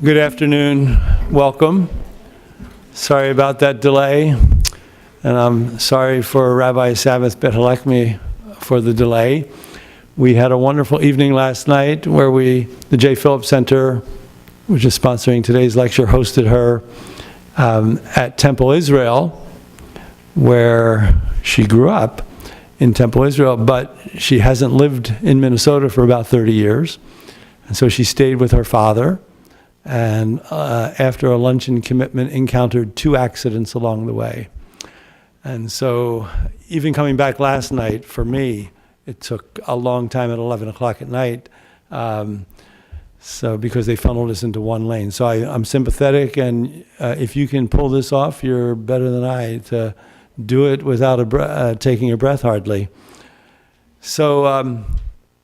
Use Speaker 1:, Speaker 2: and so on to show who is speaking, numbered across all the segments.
Speaker 1: Good afternoon. Welcome. Sorry about that delay, and I'm sorry for Rabbi Sabbath Beit-Halachmi for the delay. We had a wonderful evening last night where the J. Phillips Center, which is sponsoring today's lecture, hosted her at Temple Israel, where she grew up in Temple Israel, but she hasn't lived in Minnesota for about 30 years. And so she stayed with her father, and after a luncheon commitment, encountered 2 accidents along the way. And so even coming back last night, for me, it took a long time at 11 o'clock at night, so because they funneled us into one lane. So I'm sympathetic, and if you can pull this off, you're better than I to do it without taking a breath hardly. So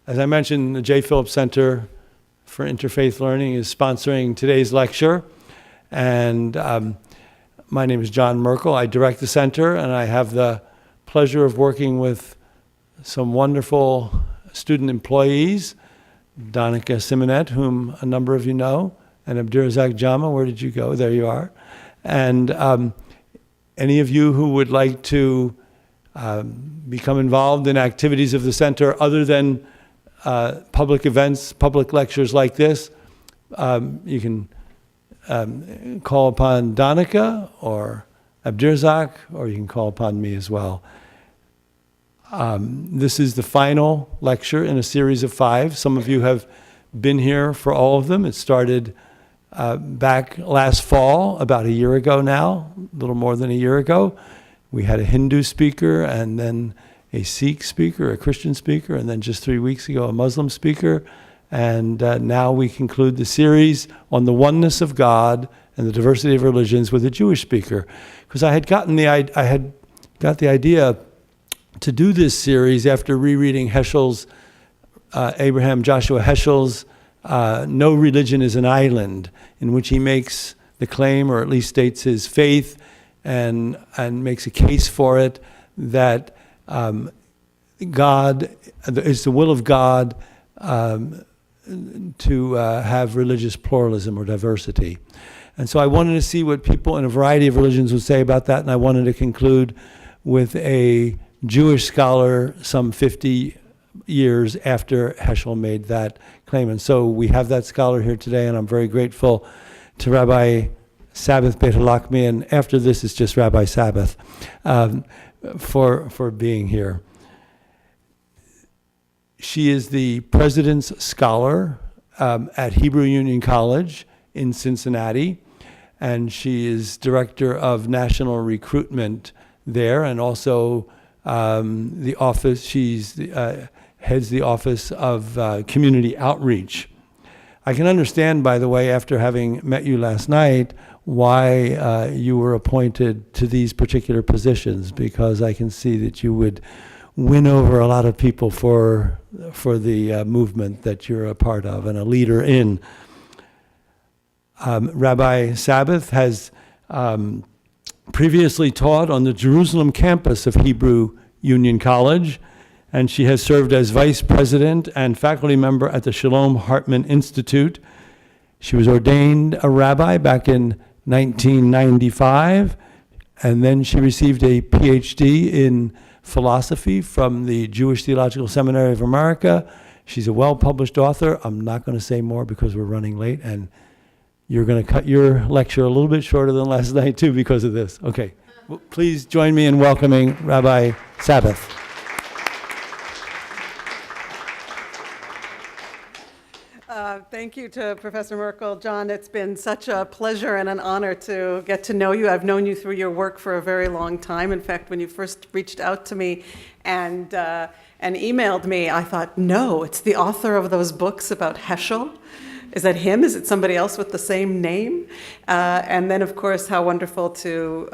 Speaker 1: as I mentioned, the J. Phillips Center for Interfaith Learning is sponsoring today's lecture, and my name is John Merkel. I direct the center, and I have the pleasure of working with some wonderful student employees, Donica Simonet, whom a number of you know, and Abdurazak Jama. Where did you go? There you are. And any of you who would like to become involved in activities of the center other than public events, public lectures like this, you can call upon Donica or Abdurazak, or you can call upon me as well. This is the final lecture in a series of 5. Some of you have been here for all of them. It started back last fall, about a year ago now, a little more than a year ago. We had a Hindu speaker, and then a Sikh speaker, a Christian speaker, and then just 3 weeks ago, a Muslim speaker. And now we conclude the series on the oneness of God and the diversity of religions with a Jewish speaker. Because I had got the idea to do this series after rereading Heschel's, Abraham Joshua Heschel's No Religion is an Island, in which he makes the claim, or at least states his faith, and makes a case for it, that God, it's the will of God to have religious pluralism or diversity. And so I wanted to see what people in a variety of religions would say about that, and I wanted to conclude with a Jewish scholar some 50 years after Heschel made that claim. And so we have that scholar here today, and I'm very grateful to Rabbi Sabbath Beit-Halachmi, and after this it's just Rabbi Sabbath, for being here. She is the President's Scholar at Hebrew Union College in Cincinnati, and she is Director of National Recruitment there, and also the office, heads the Office of Community Outreach. I can understand, by the way, after having met you last night, why you were appointed to these particular positions, because I can see that you would win over a lot of people for the movement that you're a part of and a leader in. Rabbi Sabbath has previously taught on the Jerusalem campus of Hebrew Union College, and she has served as vice president and faculty member at the Shalom Hartman Institute. She was ordained a rabbi back in 1995, and then she received a Ph.D. in philosophy from the Jewish Theological Seminary of America. She's a well-published author. I'm not going to say more because we're running late, and you're going to cut your lecture a little bit shorter than last night too because of this. Okay, well, please join me in welcoming Rabbi Sabbath.
Speaker 2: Thank you to Professor Merkel. John, it's been such a pleasure and an honor to get to know you. I've known you through your work for a very long time. In fact, when you first reached out to me and emailed me, I thought, no, it's the author of those books about Heschel. Is that him? Is it somebody else with the same name? And then, of course, how wonderful to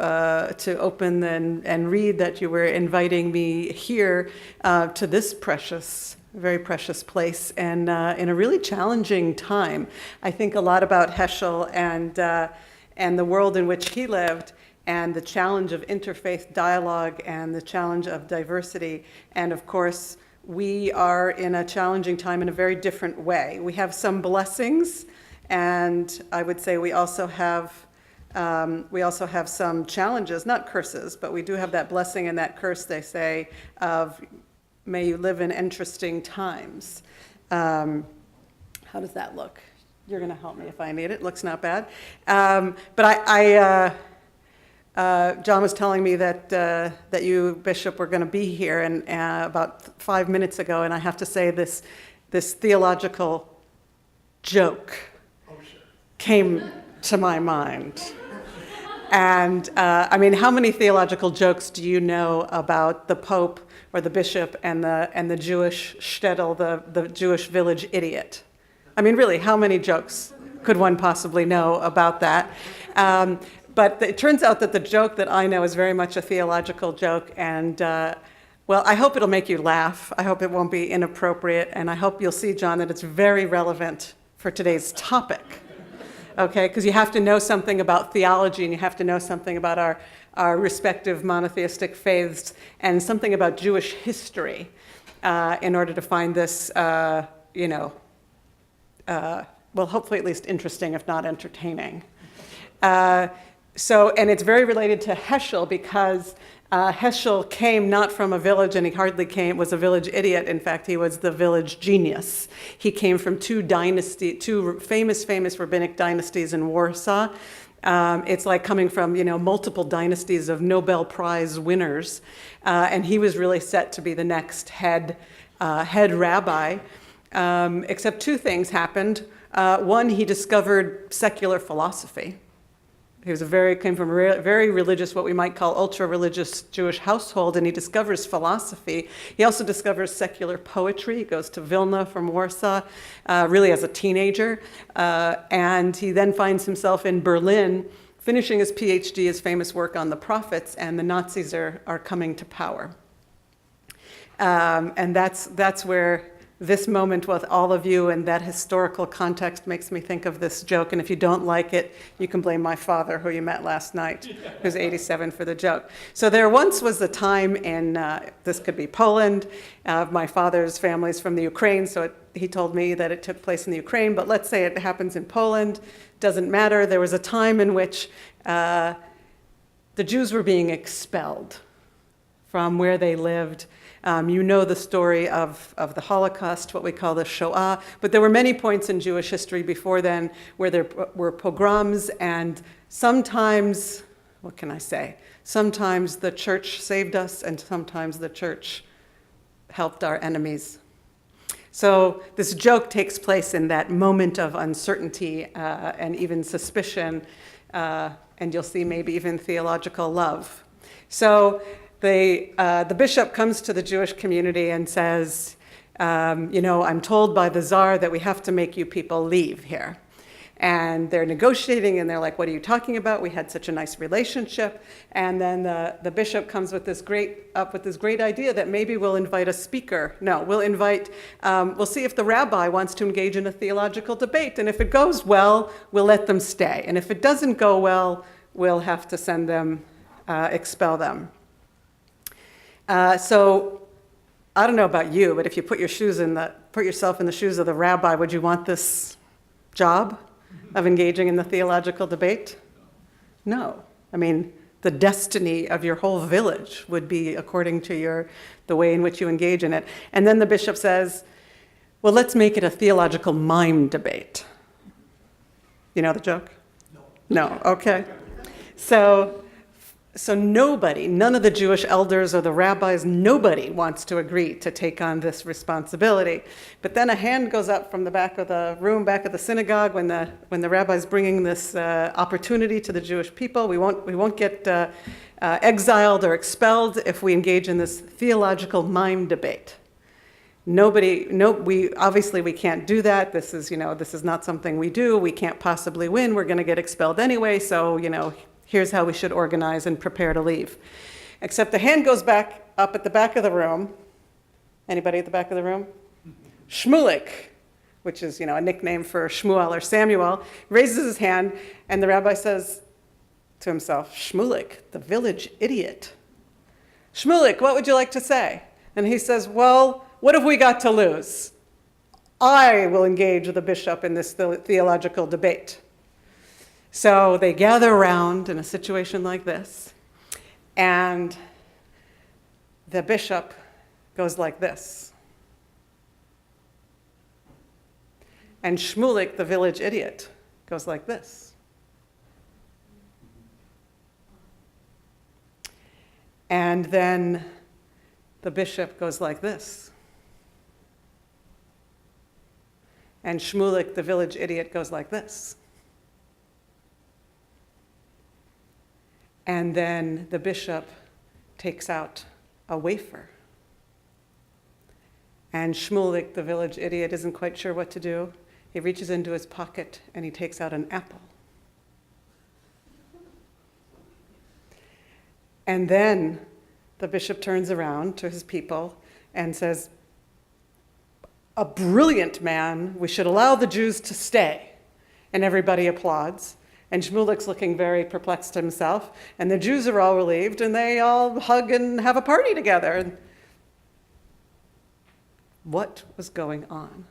Speaker 2: open and read that you were inviting me here to this very precious place, and in a really challenging time. I think a lot about Heschel and the world in which he lived, and the challenge of interfaith dialogue and the challenge of diversity. And of course, we are in a challenging time in a very different way. We have some blessings And I would say we also have some challenges, not curses, but we do have that blessing and that curse, they say, of may you live in interesting times. How does that look? You're going to help me if I need it. Looks not bad. But John was telling me that you, Bishop, were going to be here and about 5 minutes ago, and I have to say this theological joke came to my mind. And I mean, how many theological jokes do you know about the Pope or the Bishop and the Jewish shtetl, the Jewish village idiot? I mean, really, how many jokes could one possibly know about that? But it turns out that the joke that I know is very much a theological joke, and well, I hope it'll make you laugh. I hope it won't be inappropriate, and I hope you'll see, John, that it's very relevant for today's topic. Okay, because you have to know something about theology, and you have to know something about our respective monotheistic faiths, and something about Jewish history in order to find this, well, hopefully at least interesting, if not entertaining. And it's very related to Heschel, because Heschel came not from a village, and he hardly was a village idiot. In fact, he was the village genius. He came from two famous rabbinic dynasties in Warsaw. It's like coming from, multiple dynasties of Nobel Prize winners. And he was really set to be the next head rabbi. Except two things happened. One, he discovered secular philosophy. He came from a very religious, what we might call ultra-religious Jewish household, and he discovers philosophy. He also discovers secular poetry. He goes to Vilna from Warsaw, really as a teenager, and he then finds himself in Berlin, finishing his Ph.D., his famous work on the prophets, and the Nazis are coming to power. And that's where this moment with all of you and that historical context makes me think of this joke. And if you don't like it, you can blame my father, who you met last night, who's 87, for the joke. So there once was a time in, this could be Poland. My father's family's from the Ukraine, so he told me that it took place in the Ukraine. But let's say it happens in Poland. Doesn't matter. There was a time in which the Jews were being expelled from where they lived. You know the story of the Holocaust, what we call the Shoah, but there were many points in Jewish history before then where there were pogroms, and sometimes, what can I say, sometimes the church saved us and sometimes the church helped our enemies. So this joke takes place in that moment of uncertainty and even suspicion, and you'll see maybe even theological love. So the bishop comes to the Jewish community and says, I'm told by the czar that we have to make you people leave here. And they're negotiating, and they're like, what are you talking about? We had such a nice relationship. And then the bishop comes with this great idea that maybe we'll invite a speaker. No, we'll see if the rabbi wants to engage in a theological debate. And if it goes well, we'll let them stay. And if it doesn't go well, we'll have to send them, expel them. So I don't know about you, but if you put yourself in the shoes of the rabbi, would you want this job of engaging in the theological debate? No. I mean, the destiny of your whole village would be according to the way in which you engage in it. And then the bishop says, well, let's make it a theological mime debate. You know the joke? No. Okay. So nobody, none of the Jewish elders or the rabbis, nobody wants to agree to take on this responsibility. But then a hand goes up from the back of the room, back of the synagogue, when the rabbi's bringing this opportunity to the Jewish people. We won't get exiled or expelled if we engage in this theological mime debate. We can't do that. This is not something we do. We can't possibly win. We're going to get expelled anyway. So, here's how we should organize and prepare to leave. Except the hand goes back up at the back of the room. Anybody at the back of the room? Shmulik, which is, a nickname for Shmuel or Samuel, raises his hand, and the rabbi says to himself, Shmulik, the village idiot. Shmulik, what would you like to say? And he says, well, what have we got to lose? I will engage the bishop in this theological debate. So they gather around in a situation like this, and the bishop goes like this. And Shmulik, the village idiot, goes like this. And then the bishop goes like this. And Shmulik, the village idiot, goes like this. And then the bishop takes out a wafer. And Shmulik, the village idiot, isn't quite sure what to do. He reaches into his pocket and he takes out an apple. And then the bishop turns around to his people and says, "A brilliant man, we should allow the Jews to stay." And everybody applauds. And Shmulik's looking very perplexed himself. And the Jews are all relieved, and they all hug and have a party together. And what was going on?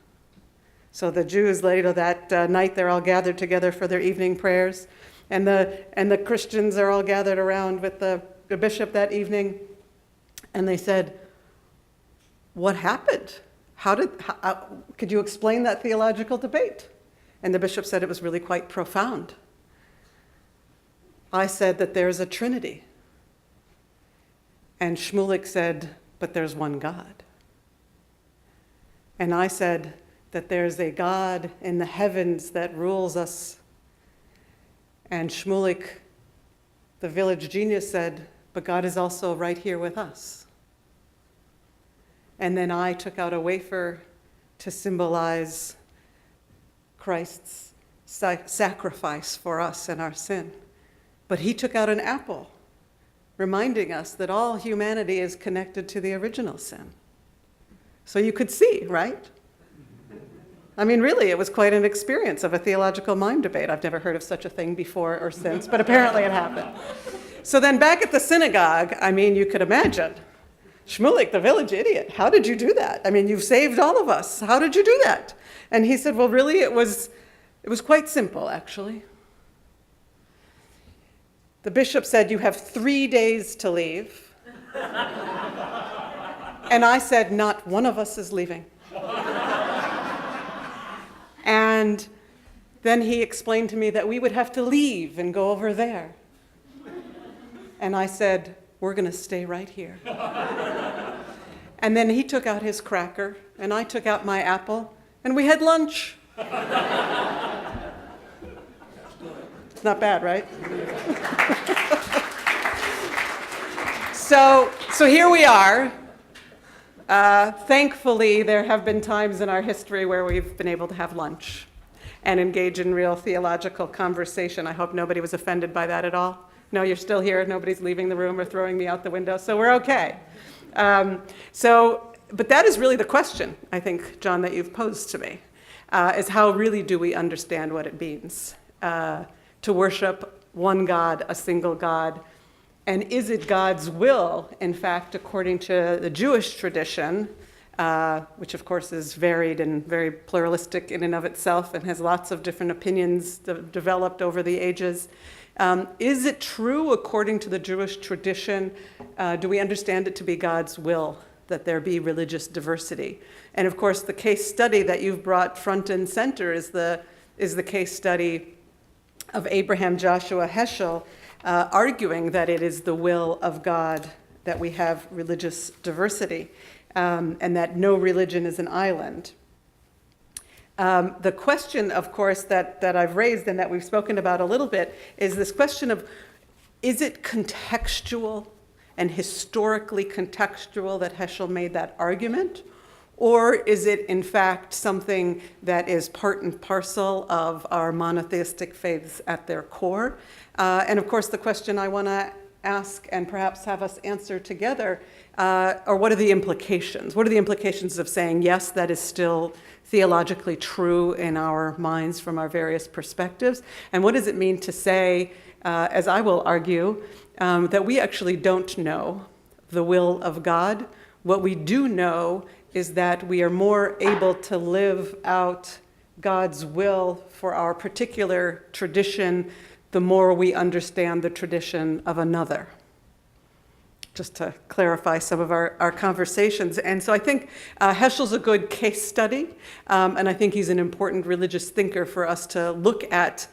Speaker 2: So the Jews later that night, they're all gathered together for their evening prayers. And the Christians are all gathered around with the bishop that evening. And they said, "What happened? Could you explain that theological debate?" And the bishop said it was really quite profound. "I said that there's a Trinity." And Shmulik said, "But there's one God." And I said that there's a God in the heavens that rules us. And Shmulik, the village genius, said, "But God is also right here with us." And then I took out a wafer to symbolize Christ's sacrifice for us and our sin. But he took out an apple, reminding us that all humanity is connected to the original sin. So you could see, right? I mean, really, it was quite an experience of a theological mime debate. I've never heard of such a thing before or since, but apparently it happened. So then back at the synagogue, I mean, you could imagine, Shmulik, the village idiot, how did you do that? I mean, you've saved all of us. How did you do that? And he said, well, really, it was quite simple, actually. The bishop said, you have 3 days to leave. And I said, not one of us is leaving. And then he explained to me that we would have to leave and go over there. And I said, we're going to stay right here. And then he took out his cracker, and I took out my apple, and we had lunch. It's not bad, right? So here we are. Thankfully, there have been times in our history where we've been able to have lunch and engage in real theological conversation. I hope nobody was offended by that at all. No, you're still here. Nobody's leaving the room or throwing me out the window, so we're okay. But that is really the question, I think, John, that you've posed to me, is how really do we understand what it means to worship one God, a single God? And is it God's will, in fact, according to the Jewish tradition, which of course is varied and very pluralistic in and of itself and has lots of different opinions developed over the ages? Is it true, according to the Jewish tradition, do we understand it to be God's will that there be religious diversity? And of course, the case study that you've brought front and center is the case study of Abraham Joshua Heschel, arguing that it is the will of God that we have religious diversity, and that no religion is an island. The question, of course, that I've raised and that we've spoken about a little bit is this question of, is it contextual and historically contextual that Heschel made that argument? Or is it, in fact, something that is part and parcel of our monotheistic faiths at their core? And of course, the question I want to ask and perhaps have us answer together are, what are the implications? What are the implications of saying, yes, that is still theologically true in our minds from our various perspectives? And what does it mean to say, as I will argue, that we actually don't know the will of God? What we do know is that we are more able to live out God's will for our particular tradition the more we understand the tradition of another. Just to clarify some of our conversations. And so I think Heschel's a good case study, and I think he's an important religious thinker for us to look at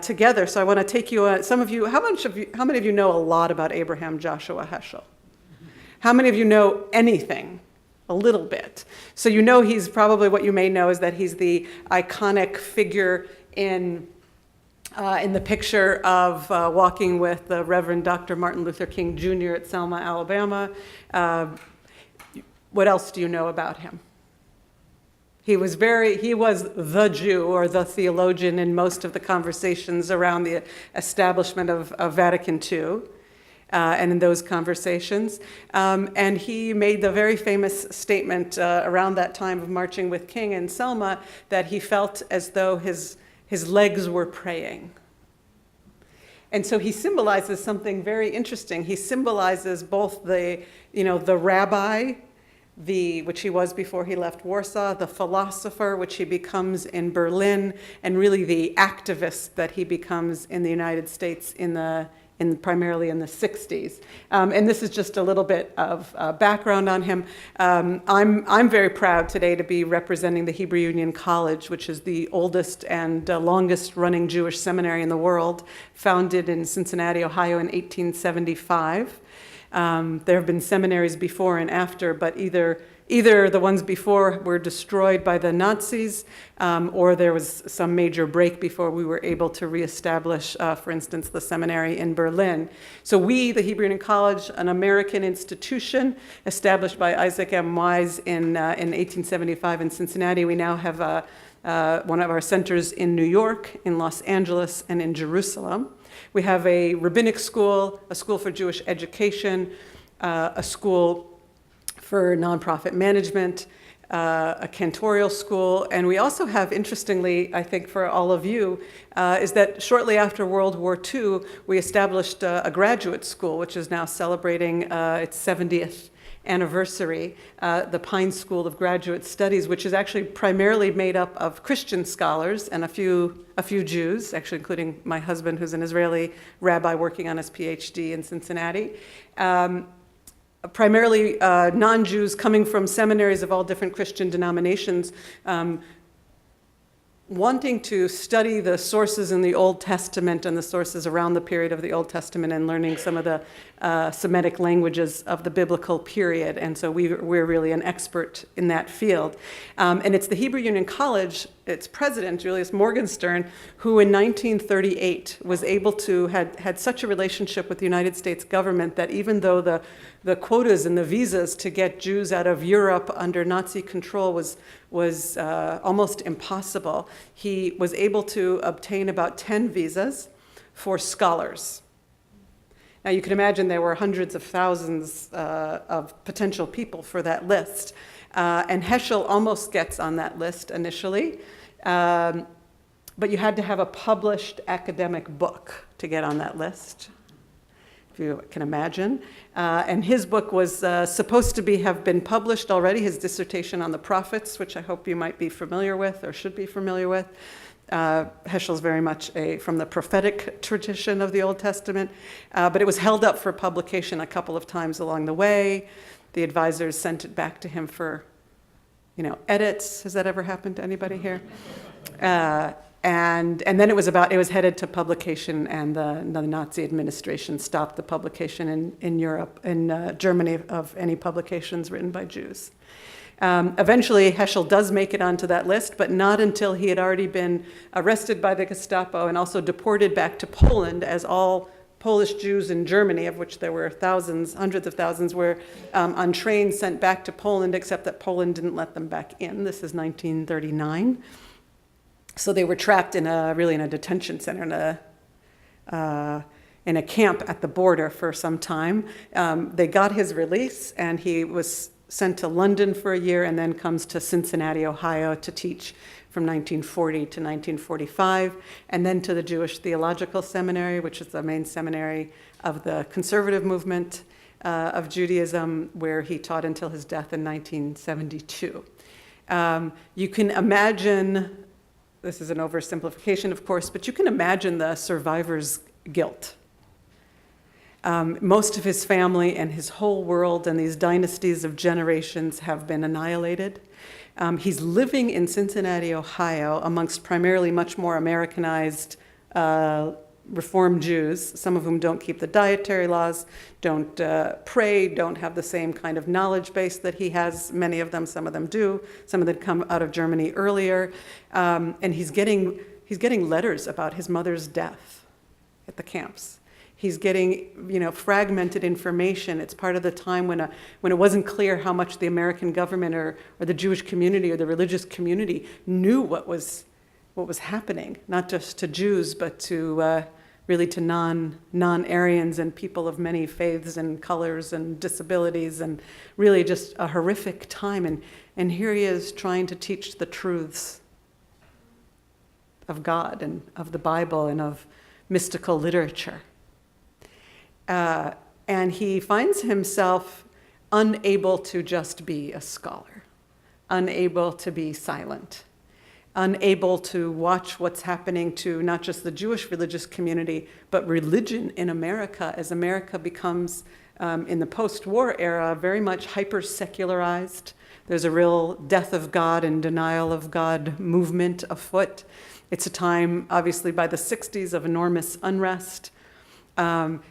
Speaker 2: together. So I want to take you, how many of you know a lot about Abraham Joshua Heschel? How many of you know anything? A little bit. So you know he's probably, what you may know is that he's the iconic figure in the picture of walking with the Reverend Dr. Martin Luther King Jr. at Selma, Alabama. What else do you know about him? He was the Jew or the theologian in most of the conversations around the establishment of Vatican II. And in those conversations. And he made the very famous statement around that time of marching with King in Selma that he felt as though his legs were praying. And so he symbolizes something very interesting. He symbolizes both the rabbi, which he was before he left Warsaw, the philosopher, which he becomes in Berlin, and really the activist that he becomes in the United States primarily in the 60s. And this is just a little bit of background on him. I'm very proud today to be representing the Hebrew Union College, which is the oldest and longest running Jewish seminary in the world, founded in Cincinnati, Ohio in 1875. There have been seminaries before and after, but either the ones before were destroyed by the Nazis, or there was some major break before we were able to reestablish, for instance, the seminary in Berlin. So we, the Hebrew Union College, an American institution established by Isaac M. Wise in 1875 in Cincinnati, we now have one of our centers in New York, in Los Angeles, and in Jerusalem. We have a rabbinic school, a school for Jewish education, a school for nonprofit management, a cantorial school, and we also have, interestingly, I think for all of you, is that shortly after World War II, we established a graduate school, which is now celebrating its 70th anniversary, the Pine School of Graduate Studies, which is actually primarily made up of Christian scholars and a few Jews, actually including my husband, who's an Israeli rabbi working on his Ph.D. in Cincinnati. Primarily non-Jews coming from seminaries of all different Christian denominations, wanting to study the sources in the Old Testament and the sources around the period of the Old Testament and learning some of the Semitic languages of the biblical period. And so we're really an expert in that field. And it's the Hebrew Union College, its president, Julius Morgenstern, who in 1938 was able to, had such a relationship with the United States government that even though the quotas and the visas to get Jews out of Europe under Nazi control was almost impossible, he was able to obtain about 10 visas for scholars. Now you can imagine there were hundreds of thousands of potential people for that list. And Heschel almost gets on that list initially, but you had to have a published academic book to get on that list, if you can imagine. And his book was supposed to have been published already, his dissertation on the prophets, which I hope you might be familiar with or should be familiar with. Heschel's very much from the prophetic tradition of the Old Testament, but it was held up for publication a couple of times along the way. The advisors sent it back to him for, edits. Has that ever happened to anybody here? And then it was headed to publication, and the Nazi administration stopped the publication in Europe, in Germany, of any publications written by Jews. Eventually, Heschel does make it onto that list, but not until he had already been arrested by the Gestapo and also deported back to Poland, as all Polish Jews in Germany, of which there were thousands, hundreds of thousands, were on trains sent back to Poland, except that Poland didn't let them back in. This is 1939. So they were trapped in a detention center, in a camp at the border for some time. They got his release, and he was sent to London for a year, and then comes to Cincinnati, Ohio, to teach from 1940 to 1945, and then to the Jewish Theological Seminary, which is the main seminary of the conservative movement, of Judaism, where he taught until his death in 1972. You can imagine, this is an oversimplification, of course, but you can imagine the survivor's guilt. Most of his family and his whole world and these dynasties of generations have been annihilated. He's living in Cincinnati, Ohio, amongst primarily much more Americanized Reform Jews, some of whom don't keep the dietary laws, don't pray, don't have the same kind of knowledge base that he has. Many of them, some of them do. Some of them come out of Germany earlier. And he's getting letters about his mother's death at the camps. He's getting, fragmented information. It's part of the time when it wasn't clear how much the American government or the Jewish community or the religious community knew what was happening, not just to Jews, but to really to non-Aryans and people of many faiths and colors and disabilities, and really just a horrific time. And here he is trying to teach the truths of God and of the Bible and of mystical literature. And he finds himself unable to just be a scholar, unable to be silent, unable to watch what's happening to not just the Jewish religious community, but religion in America, as America becomes, in the post-war era, very much hyper-secularized. There's a real death of God and denial of God movement afoot. It's a time, obviously, by the 60s of enormous unrest.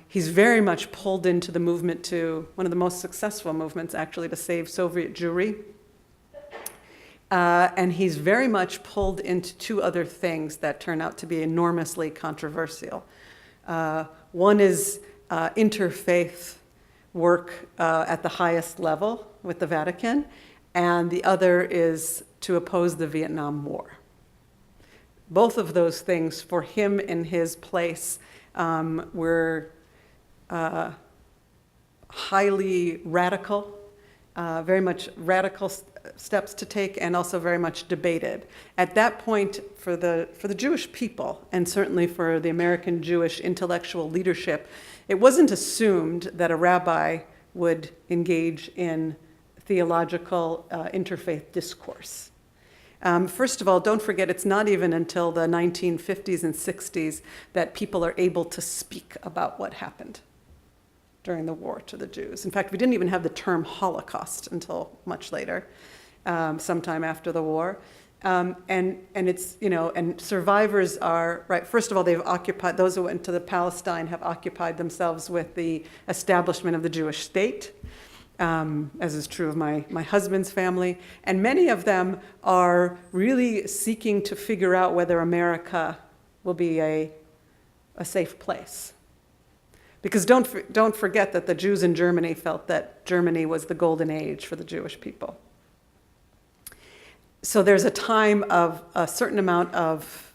Speaker 2: He's very much pulled into the movement, to one of the most successful movements, actually, to save Soviet Jewry. And he's very much pulled into two other things that turn out to be enormously controversial. One is interfaith work at the highest level with the Vatican, and the other is to oppose the Vietnam War. Both of those things, for him in his place, were highly radical, very much radical steps to take, and also very much debated. At that point, for the Jewish people, and certainly for the American Jewish intellectual leadership, it wasn't assumed that a rabbi would engage in theological interfaith discourse. First of all, don't forget, it's not even until the 1950s and 60s that people are able to speak about what happened during the war to the Jews. In fact, we didn't even have the term Holocaust until much later, sometime after the war. And it's, and survivors are, right, first of all, they've occupied, those who went to Palestine have occupied themselves with the establishment of the Jewish state, as is true of my husband's family. And many of them are really seeking to figure out whether America will be a safe place. Because don't forget that the Jews in Germany felt that Germany was the golden age for the Jewish people. So there's a time of a certain amount of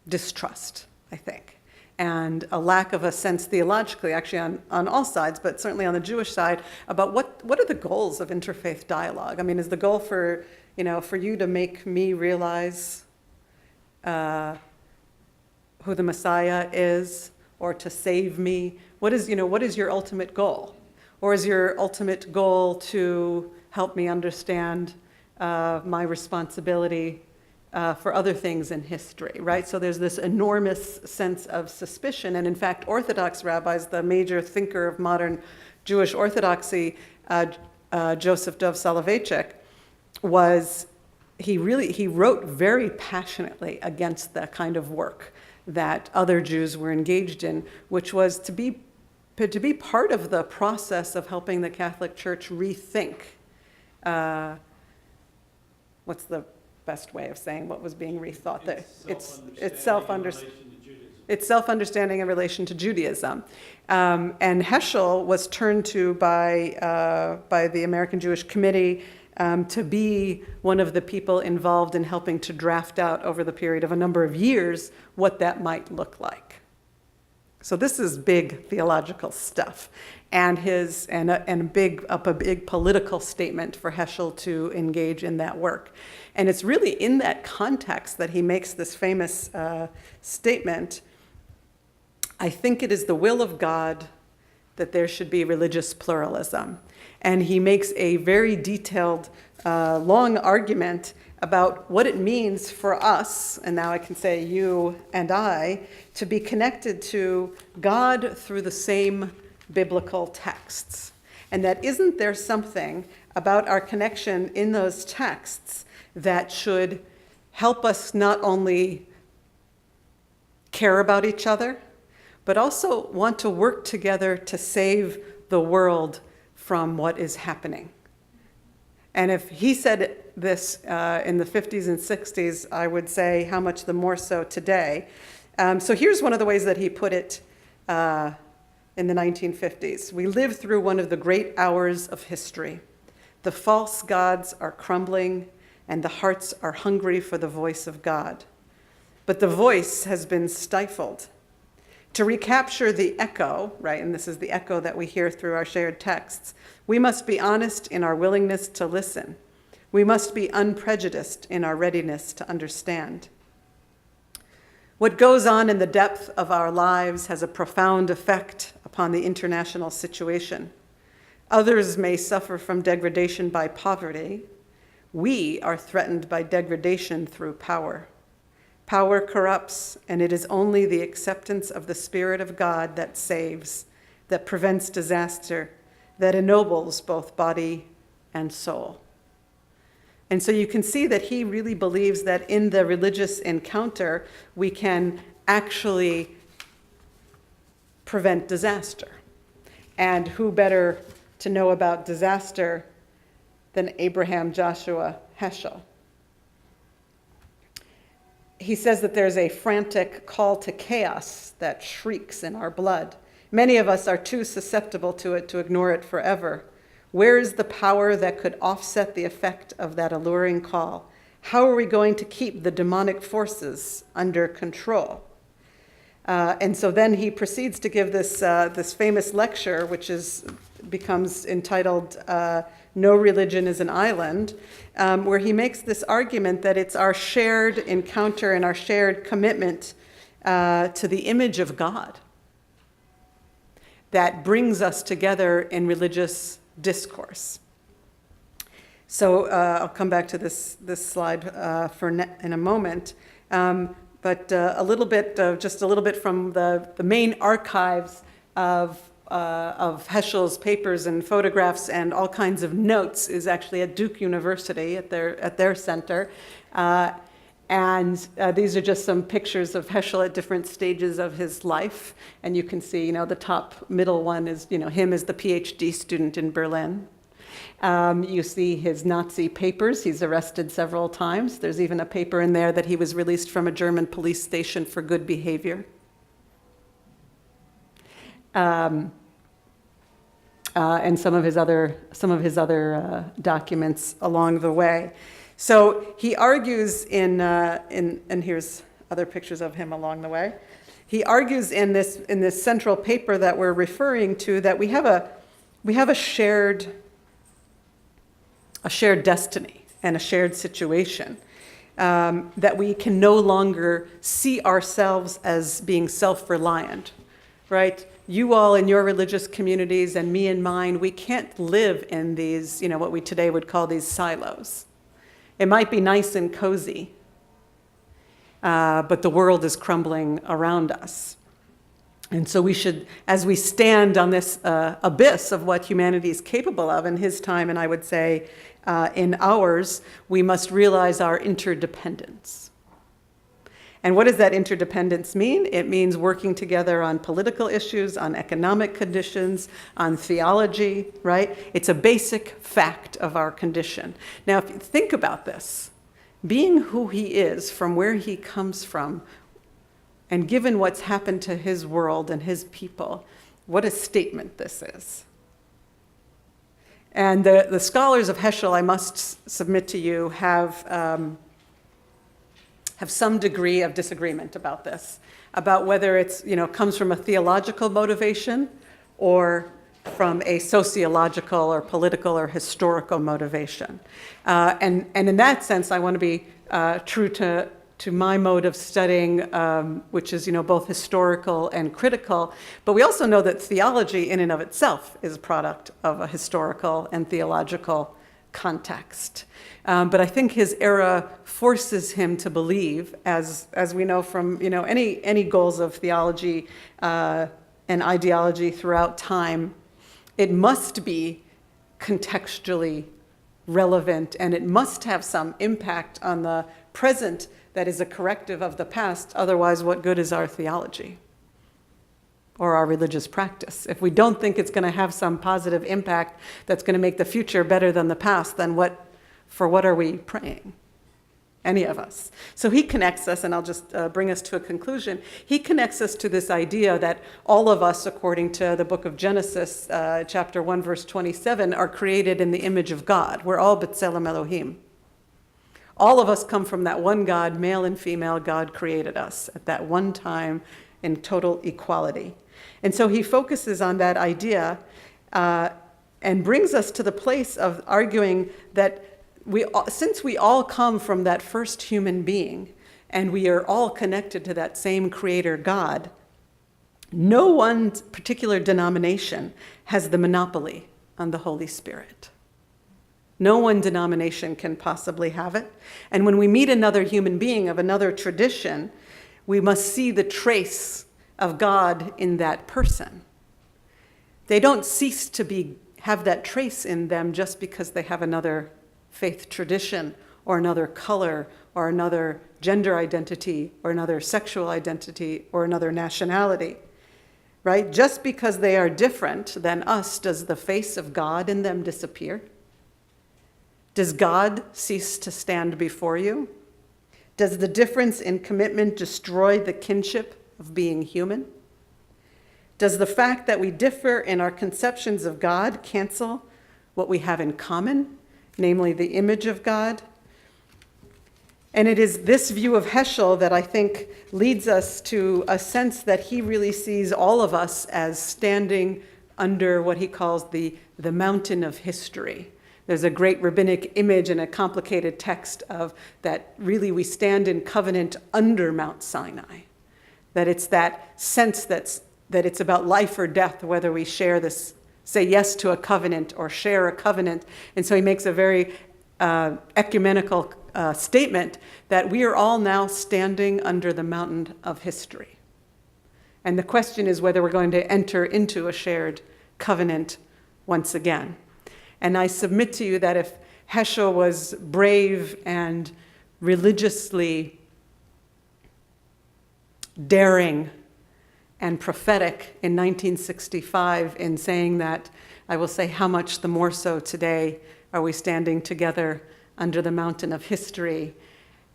Speaker 2: distrust, I think, and a lack of a sense theologically, actually on all sides, but certainly on the Jewish side, about what are the goals of interfaith dialogue? I mean, is the goal for you to make me realize who the Messiah is, or to save me? What is your ultimate goal? Or is your ultimate goal to help me understand my responsibility for other things in history, right? So there's this enormous sense of suspicion. And in fact, Orthodox rabbis, the major thinker of modern Jewish Orthodoxy, Joseph Dov Soloveitchik, he wrote very passionately against the kind of work that other Jews were engaged in, which was to be part of the process of helping the Catholic Church rethink what's the best way of saying what was being rethought there? It's self-understanding in relation to Judaism. And Heschel was turned to by the American Jewish Committee to be one of the people involved in helping to draft out over the period of a number of years what that might look like. So this is big theological stuff, and a big political statement for Heschel to engage in that work. And it's really in that context that he makes this famous statement: "I think it is the will of God that there should be religious pluralism. And he makes a very detailed, long argument about what it means for us, and now I can say you and I, to be connected to God through the same biblical texts. And that isn't there something about our connection in those texts that should help us not only care about each other, but also want to work together to save the world from what is happening. And if he said this in the 50s and 60s, I would say how much the more so today. So here's one of the ways that he put it in the 1950s. We live through one of the great hours of history. The false gods are crumbling, and the hearts are hungry for the voice of God. But the voice has been stifled. To recapture the echo, right, and this is the echo that we hear through our shared texts, we must be honest in our willingness to listen. We must be unprejudiced in our readiness to understand. What goes on in the depth of our lives has a profound effect upon the international situation. Others may suffer from degradation by poverty. We are threatened by degradation through power. Power corrupts, and it is only the acceptance of the Spirit of God that saves, that prevents disaster, that ennobles both body and soul. And so you can see that he really believes that in the religious encounter, we can actually prevent disaster. And who better to know about disaster than Abraham Joshua Heschel? He says that there's a frantic call to chaos that shrieks in our blood. Many of us are too susceptible to it to ignore it forever. Where is the power that could offset the effect of that alluring call? How are we going to keep the demonic forces under control? And so then he proceeds to give this famous lecture, which becomes entitled No Religion is an Island, where he makes this argument that it's our shared encounter and our shared commitment to the image of God that brings us together in religious discourse. So I'll come back to this slide in a moment. But just a little bit from the main archives of Heschel's papers and photographs and all kinds of notes is actually at Duke University at their center. And these are just some pictures of Heschel at different stages of his life. And you can see, the top middle one is, him as the Ph.D. student in Berlin. You see his Nazi papers. He's arrested several times. There's even a paper in there that he was released from a German police station for good behavior. And some of his other documents along the way. So he argues and here's other pictures of him along the way. He argues in this central paper that we're referring to that we have a shared destiny and a shared situation, that we can no longer see ourselves as being self-reliant, right? You all in your religious communities and me in mine, we can't live in these, what we today would call these silos. It might be nice and cozy, but the world is crumbling around us. And so we should, as we stand on this abyss of what humanity is capable of in his time, and I would say in ours, we must realize our interdependence. And what does that interdependence mean? It means working together on political issues, on economic conditions, on theology, right? It's a basic fact of our condition. Now, if you think about this, being who he is, from where he comes from, and given what's happened to his world and his people, what a statement this is. And the scholars of Heschel, I must submit to you, have some degree of disagreement about this, about whether it's, comes from a theological motivation or from a sociological or political or historical motivation. And in that sense, I want to be true to to my mode of studying, which is, both historical and critical. But we also know that theology in and of itself is a product of a historical and theological context. But I think his era forces him to believe, as we know from, any goals of theology and ideology throughout time, it must be contextually relevant, and it must have some impact on the present that is a corrective of the past. Otherwise, what good is our theology or our religious practice? If we don't think it's going to have some positive impact that's going to make the future better than the past, then for what are we praying? Any of us. So he connects us, and I'll just bring us to a conclusion. He connects us to this idea that all of us, according to the book of Genesis, chapter 1, verse 27, are created in the image of God. We're all B'Tselem Elohim. All of us come from that one God, male and female. God created us at that one time in total equality. And so he focuses on that idea and brings us to the place of arguing that since we all come from that first human being and we are all connected to that same creator God, no one particular denomination has the monopoly on the Holy Spirit. No one denomination can possibly have it. And when we meet another human being of another tradition, we must see the trace of God in that person. They don't cease to have that trace in them just because they have another faith tradition or another color or another gender identity or another sexual identity or another nationality, right? Just because they are different than us, does the face of God in them disappear? Does God cease to stand before you? Does the difference in commitment destroy the kinship of being human? Does the fact that we differ in our conceptions of God cancel what we have in common, namely the image of God? And it is this view of Heschel that I think leads us to a sense that he really sees all of us as standing under what he calls the mountain of history. There's a great rabbinic image and a complicated text of that really we stand in covenant under Mount Sinai. That it's that sense that it's about life or death, whether we say yes to a covenant or share a covenant. And so he makes a very ecumenical statement that we are all now standing under the mountain of history. And the question is whether we're going to enter into a shared covenant once again. And I submit to you that if Heschel was brave and religiously daring and prophetic in 1965 in saying that, I will say how much the more so today are we standing together under the mountain of history.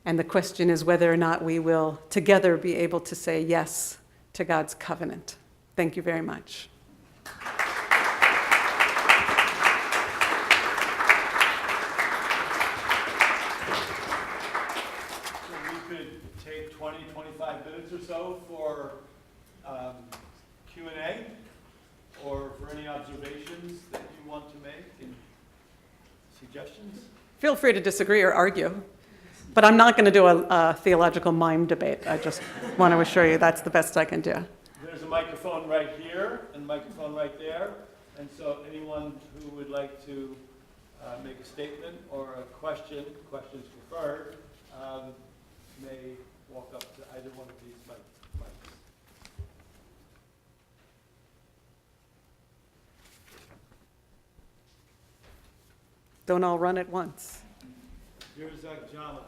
Speaker 2: And the question is whether or not we will together be able to say yes to God's covenant. Thank you very much.
Speaker 1: Take 20, 25 minutes or so for Q&A or for any observations that you want to make and suggestions.
Speaker 2: Feel free to disagree or argue, but I'm not going to do a theological mime debate. I just want to assure you that's the best I can do.
Speaker 1: There's a microphone right here and a microphone right there, and so anyone who would like to make a statement or a questions preferred, may walk up to either one of these mics.
Speaker 2: Don't all run at once.
Speaker 1: Here's Jama.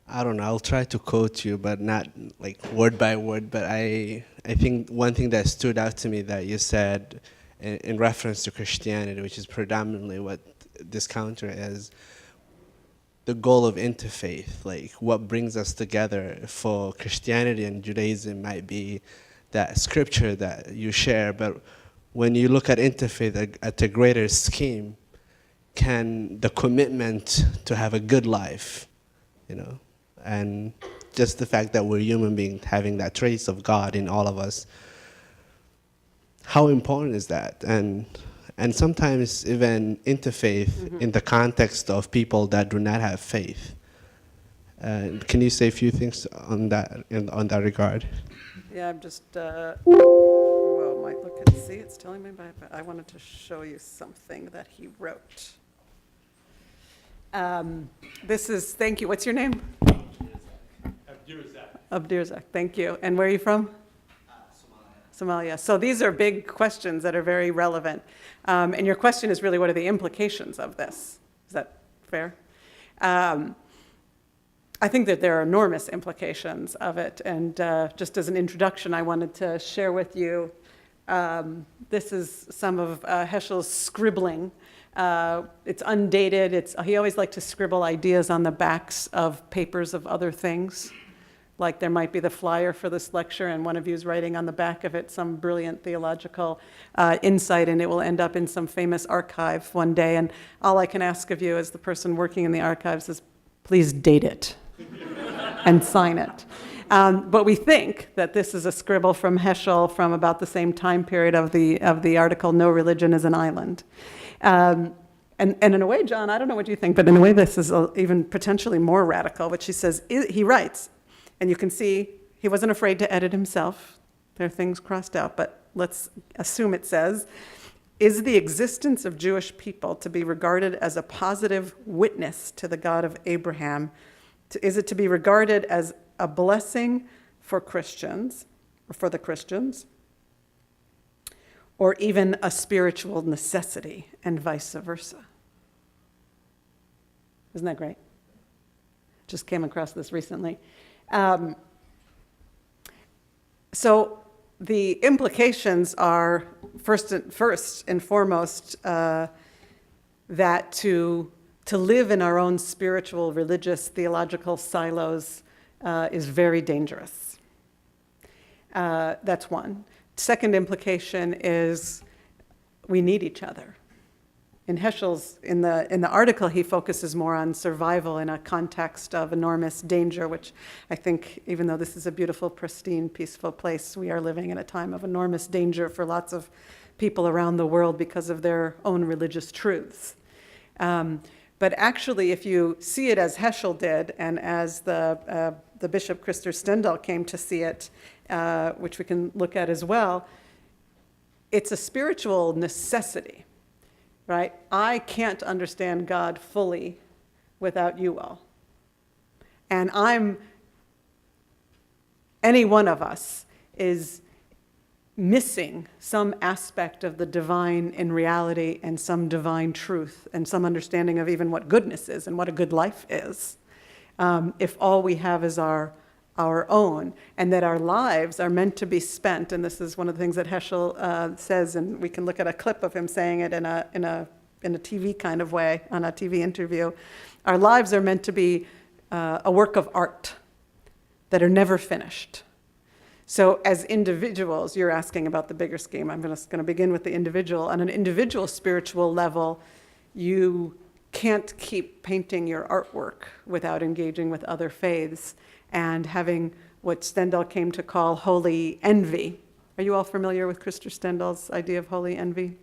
Speaker 3: I don't know, I'll try to quote you, but not like word by word, but I think one thing that stood out to me that you said in reference to Christianity, which is predominantly what this counter is, the goal of interfaith, like what brings us together for Christianity and Judaism might be that scripture that you share, but when you look at interfaith at a greater scheme, can the commitment to have a good life, and just the fact that we're human beings having that trace of God in all of us, how important is that? And sometimes even interfaith in the context of people that do not have faith. Can you say a few things on that on that regard?
Speaker 2: Yeah, I'm just, well, might look and see, it's telling me, but I wanted to show you something that he wrote. This is, thank you, what's your name? Abdirzak, thank you. And where are you from? Somalia. So these are big questions that are very relevant. And your question is really, what are the implications of this? Is that fair? I think that there are enormous implications of it. And just as an introduction, I wanted to share with you, this is some of Heschel's scribbling. It's undated. He always liked to scribble ideas on the backs of papers of other things. Like there might be the flyer for this lecture, and one of you is writing on the back of it some brilliant theological insight, and it will end up in some famous archive one day. And all I can ask of you as the person working in the archives is, please date it and sign it. But we think that this is a scribble from Heschel from about the same time period of the article, No Religion is an Island. And in a way, John, I don't know what you think, but in a way this is even potentially more radical, which he says, he writes, and you can see he wasn't afraid to edit himself. There are things crossed out, but let's assume it says, is the existence of Jewish people to be regarded as a positive witness to the God of Abraham? Is it to be regarded as a blessing for Christians, or for the Christians, or even a spiritual necessity, and vice versa? Isn't that great? Just came across this recently. So the implications are, first and foremost, that to live in our own spiritual, religious, theological silos is very dangerous. That's one. Second implication is we need each other. In Heschel's, in the article, he focuses more on survival in a context of enormous danger, which I think, even though this is a beautiful, pristine, peaceful place, we are living in a time of enormous danger for lots of people around the world because of their own religious truths. But actually, if you see it as Heschel did, and as the Bishop Christer Stendhal came to see it, which we can look at as well, it's a spiritual necessity. Right? I can't understand God fully without you all. And any one of us is missing some aspect of the divine in reality and some divine truth and some understanding of even what goodness is and what a good life is. If all we have is our own, and that our lives are meant to be spent, and this is one of the things that Heschel says, and we can look at a clip of him saying it in a TV kind of way, on a TV interview. Our lives are meant to be a work of art that are never finished. So as individuals, you're asking about the bigger scheme. I'm going to begin with the individual. On an individual spiritual level, you can't keep painting your artwork without engaging with other faiths and having what Stendhal came to call holy envy. Are you all familiar with Christer Stendhal's idea of holy envy?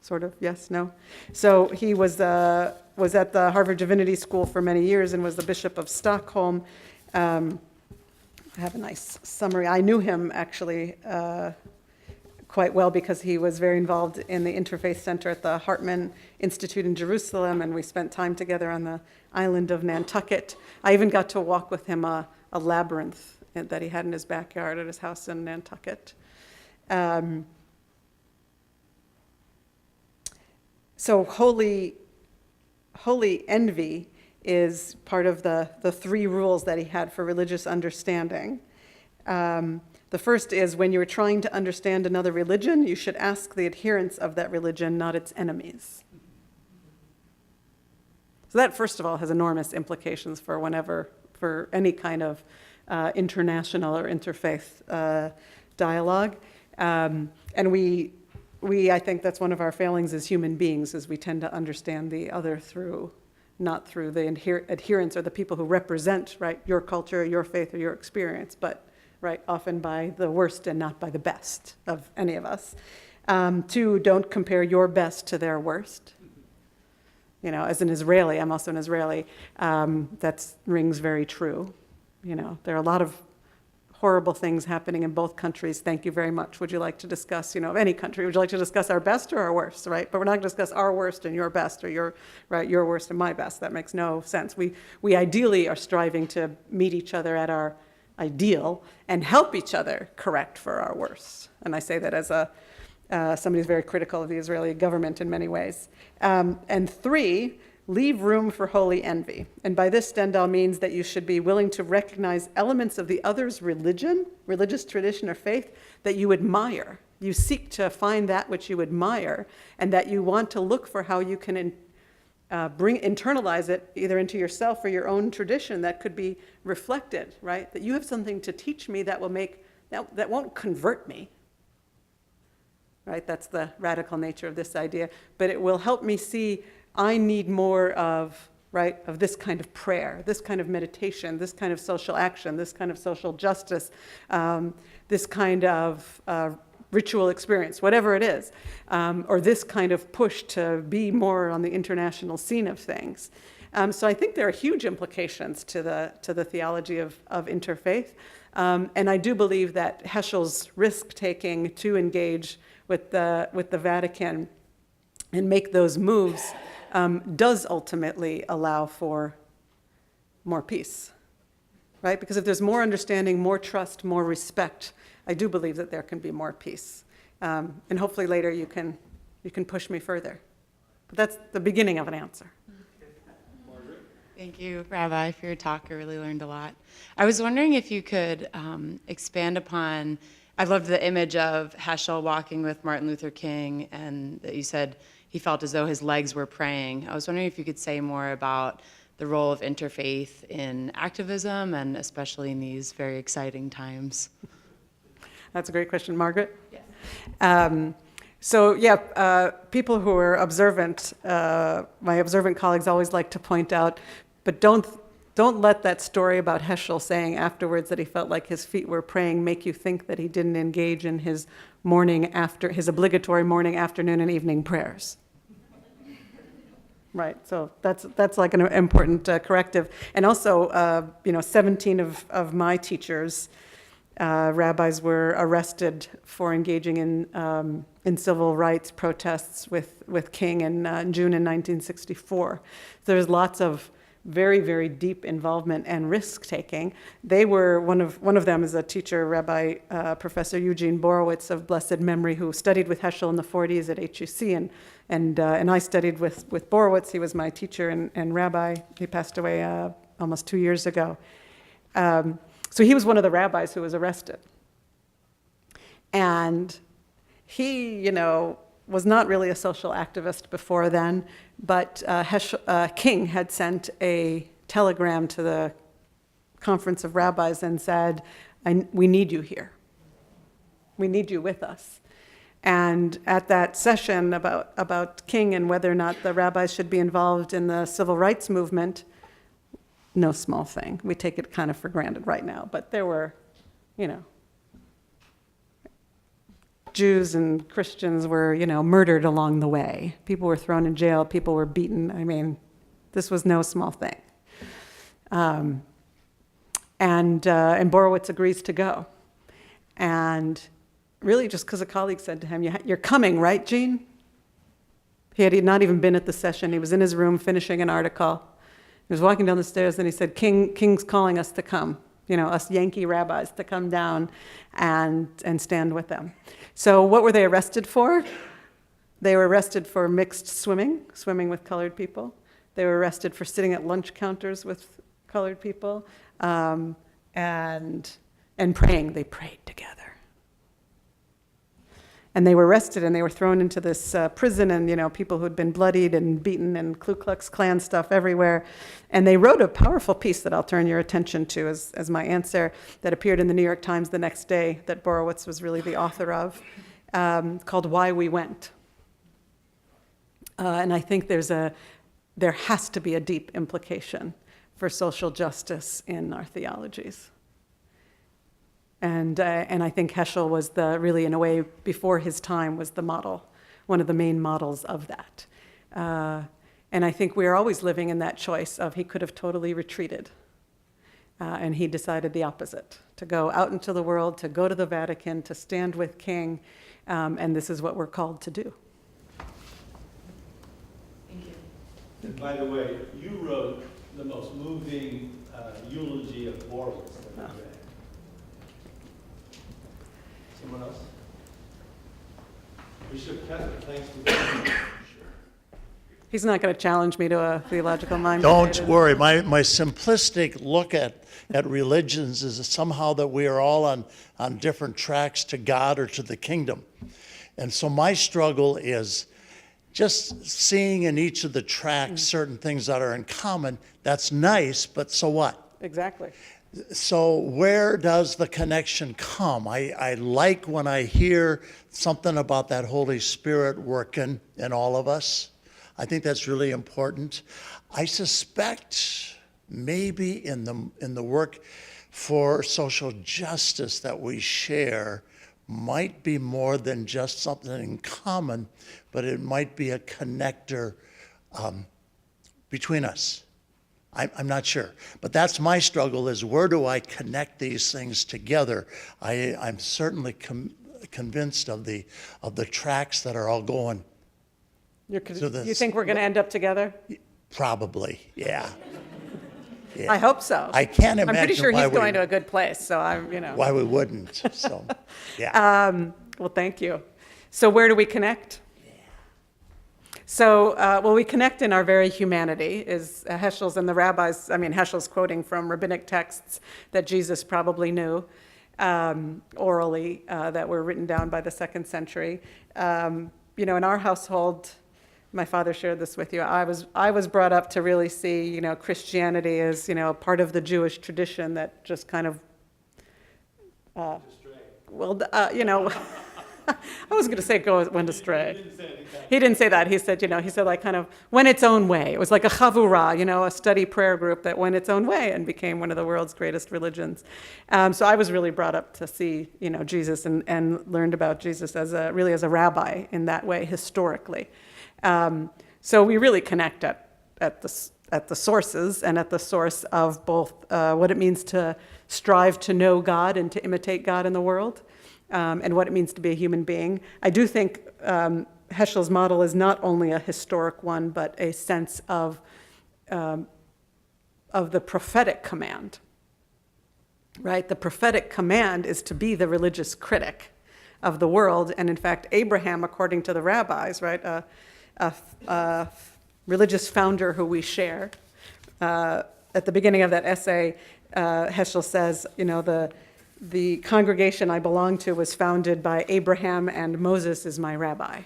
Speaker 2: Sort of, yes, no? So he was at the Harvard Divinity School for many years and was the Bishop of Stockholm. I have a nice summary. I knew him actually quite well because he was very involved in the Interfaith Center at the Hartman Institute in Jerusalem, and we spent time together on the island of Nantucket. I even got to walk with him a labyrinth that he had in his backyard at his house in Nantucket. So holy envy is part of the three rules that he had for religious understanding. The first is, when you're trying to understand another religion, you should ask the adherents of that religion, not its enemies. So that, first of all, has enormous implications for any kind of international or interfaith dialogue. And I think that's one of our failings as human beings, is we tend to understand the other not through the adherents or the people who represent, right, your culture, your faith, or your experience, but right? Often by the worst and not by the best of any of us. 2, don't compare your best to their worst. You know, as an Israeli, I'm also an Israeli, that rings very true. You know, there are a lot of horrible things happening in both countries. Thank you very much. Would you like to discuss, you know, of any country? Would you like to discuss our best or our worst, right? But we're not going to discuss our worst and your best, or your worst and my best. That makes no sense. We ideally are striving to meet each other at our ideal and help each other correct for our worst. And I say that as somebody who's very critical of the Israeli government in many ways. And 3, leave room for holy envy. And by this, Stendhal means that you should be willing to recognize elements of the other's religion, religious tradition or faith that you admire. You seek to find that which you admire, and that you want to look for how you can internalize it either into yourself or your own tradition that could be reflected, right? That you have something to teach me that will that won't convert me. Right? That's the radical nature of this idea. But it will help me see I need more of this kind of prayer, this kind of meditation, this kind of social action, this kind of social justice, this kind of ritual experience, whatever it is, or this kind of push to be more on the international scene of things. So I think there are huge implications to the theology of interfaith. And I do believe that Heschel's risk-taking to engage with the Vatican and make those moves does ultimately allow for more peace, right? Because if there's more understanding, more trust, more respect, I do believe that there can be more peace. And hopefully later you can push me further. But that's the beginning of an answer.
Speaker 4: Thank you, Rabbi, for your talk. I really learned a lot. I was wondering if you could expand upon, I loved the image of Heschel walking with Martin Luther King, and that you said he felt as though his legs were praying. I was wondering if you could say more about the role of interfaith in activism, and especially in these very exciting times.
Speaker 2: That's a great question. Margaret?
Speaker 4: Yes.
Speaker 2: People who are observant, my observant colleagues always like to point out, but don't let that story about Heschel saying afterwards that he felt like his feet were praying make you think that he didn't engage in his obligatory morning, afternoon, and evening prayers. Right, so that's like an important corrective. And also, 17 of my teachers, rabbis, were arrested for engaging in civil rights protests with King in June in 1964. So there's lots of very, very deep involvement and risk-taking. They were, one of them is a teacher, Rabbi Professor Eugene Borowitz of blessed memory, who studied with Heschel in the 40s at HUC, and I studied with Borowitz. He was my teacher and rabbi. He passed away almost 2 years ago. So he was one of the rabbis who was arrested. And he, was not really a social activist before then, but King had sent a telegram to the Conference of Rabbis and said, we need you here. We need you with us. And at that session about King and whether or not the rabbis should be involved in the civil rights movement, no small thing. We take it kind of for granted right now, but there were, Jews and Christians were, murdered along the way. People were thrown in jail. People were beaten. I mean, this was no small thing. And Borowitz agrees to go. And really just because a colleague said to him, you're coming, right, Gene? He had not even been at the session. He was in his room finishing an article. He was walking down the stairs and he said, King's calling us to come. Us Yankee rabbis to come down and stand with them. So what were they arrested for? They were arrested for mixed swimming with colored people. They were arrested for sitting at lunch counters with colored people, and praying. They prayed together. And they were arrested and they were thrown into this prison, and people who had been bloodied and beaten and Ku Klux Klan stuff everywhere. And they wrote a powerful piece that I'll turn your attention to as my answer, that appeared in the New York Times the next day, that Borowitz was really the author of, called Why We Went. And I think there has to be a deep implication for social justice in our theologies. And I think Heschel was really, in a way, before his time, was the model, one of the main models of that. And I think we're always living in that choice of he could have totally retreated. And he decided the opposite, to go out into the world, to go to the Vatican, to stand with King. And this is what we're called to do.
Speaker 4: Thank you.
Speaker 1: And by the way, you wrote the most moving eulogy of Borowitz that I've read. Someone else? Bishop Kevin, thanks for being here.
Speaker 2: He's not going to challenge me to a theological mind.
Speaker 5: Don't worry. My simplistic look at religions is somehow that we are all on different tracks to God or to the kingdom. And so my struggle is just seeing in each of the tracks certain things that are in common. That's nice, but so what?
Speaker 2: Exactly.
Speaker 5: So where does the connection come? I like when I hear something about that Holy Spirit working in all of us. I think that's really important. I suspect maybe in the work for social justice that we share might be more than just something in common, but it might be a connector between us. I'm not sure, but that's my struggle, is where do I connect these things together? I'm certainly convinced of the tracks that are all going.
Speaker 2: You think we're going to end up together?
Speaker 5: Probably, yeah.
Speaker 2: I hope so.
Speaker 5: I can't imagine.
Speaker 2: I'm pretty sure
Speaker 5: why
Speaker 2: he's going to a good place, so
Speaker 5: why we wouldn't. So, yeah.
Speaker 2: Well, thank you. So where do we connect? So, we connect in our very humanity, is Heschel's and the rabbis. Heschel's quoting from rabbinic texts that Jesus probably knew orally, that were written down by the 2nd century. In our household, my father shared this with you. I was brought up to really see, Christianity as, part of the Jewish tradition that just kind of, I was going to say went astray. He didn't say that. He said, like kind of went its own way. It was like a chavurah, a study prayer group that went its own way and became one of the world's greatest religions. So I was really brought up to see, Jesus and learned about Jesus as a rabbi in that way historically. So we really connect at the sources and at the source of both what it means to strive to know God and to imitate God in the world. And what it means to be a human being. I do think Heschel's model is not only a historic one, but a sense of the prophetic command, right? The prophetic command is to be the religious critic of the world. And in fact, Abraham, according to the rabbis, right, a religious founder who we share, at the beginning of that essay, Heschel says, the congregation I belong to was founded by Abraham, and Moses is my rabbi.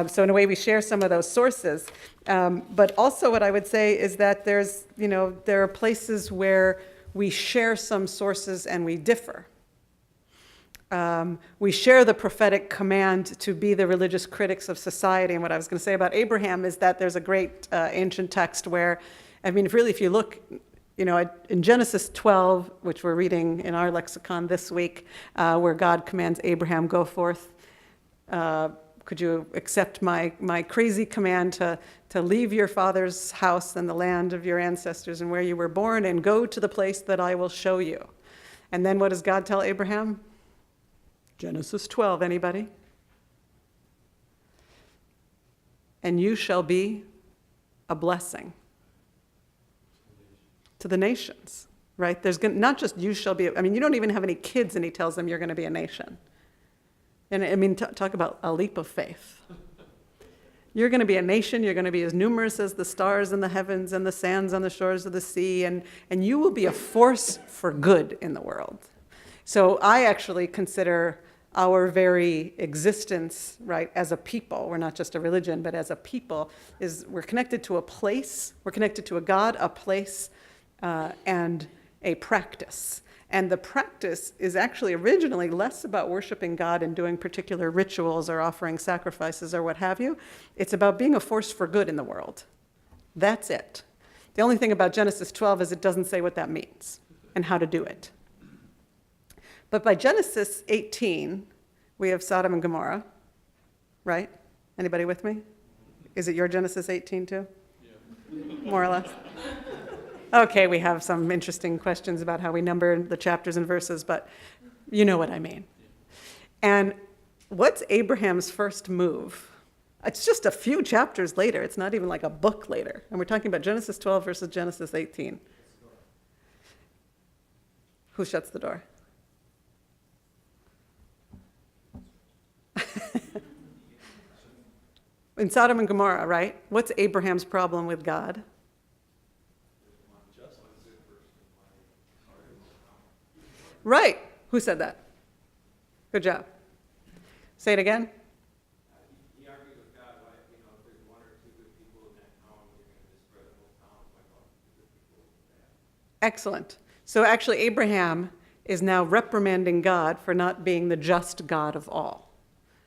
Speaker 2: So in a way, we share some of those sources. But also what I would say is that there are places where we share some sources and we differ. We share the prophetic command to be the religious critics of society. And what I was going to say about Abraham is that there's a great ancient text where, if you look, in Genesis 12, which we're reading in our lexicon this week, where God commands Abraham, go forth. Could you accept my crazy command to leave your father's house and the land of your ancestors and where you were born and go to the place that I will show you? And then what does God tell Abraham? Genesis 12, anybody? And you shall be a blessing to the nations, right? There's not just you shall be, you don't even have any kids and he tells them you're going to be a nation. And talk about a leap of faith. You're going to be a nation, you're going to be as numerous as the stars in the heavens and the sands on the shores of the sea, and you will be a force for good in the world. So I actually consider our very existence, right, as a people, we're not just a religion, but as a people, we're connected to a place, we're connected to a God, a place, and a practice. And the practice is actually originally less about worshiping God and doing particular rituals or offering sacrifices or what have you. It's about being a force for good in the world. That's it. The only thing about Genesis 12 is it doesn't say what that means and how to do it. But by Genesis 18, we have Sodom and Gomorrah, right? Anybody with me? Is it your Genesis 18 too? Yeah. More or less? Okay, we have some interesting questions about how we number the chapters and verses, but you know what I mean. And what's Abraham's first move? It's just a few chapters later. It's not even like a book later. And we're talking about Genesis 12 versus Genesis 18. Who shuts the door? In Sodom and Gomorrah, right? What's Abraham's problem with God? Right. Who said that? Good job. Say it again.
Speaker 6: He argued with God, why, if there's one or two good people in that town, you're going to destroy the whole town by all the good people in that.
Speaker 2: Excellent. So actually, Abraham is now reprimanding God for not being the just God of all,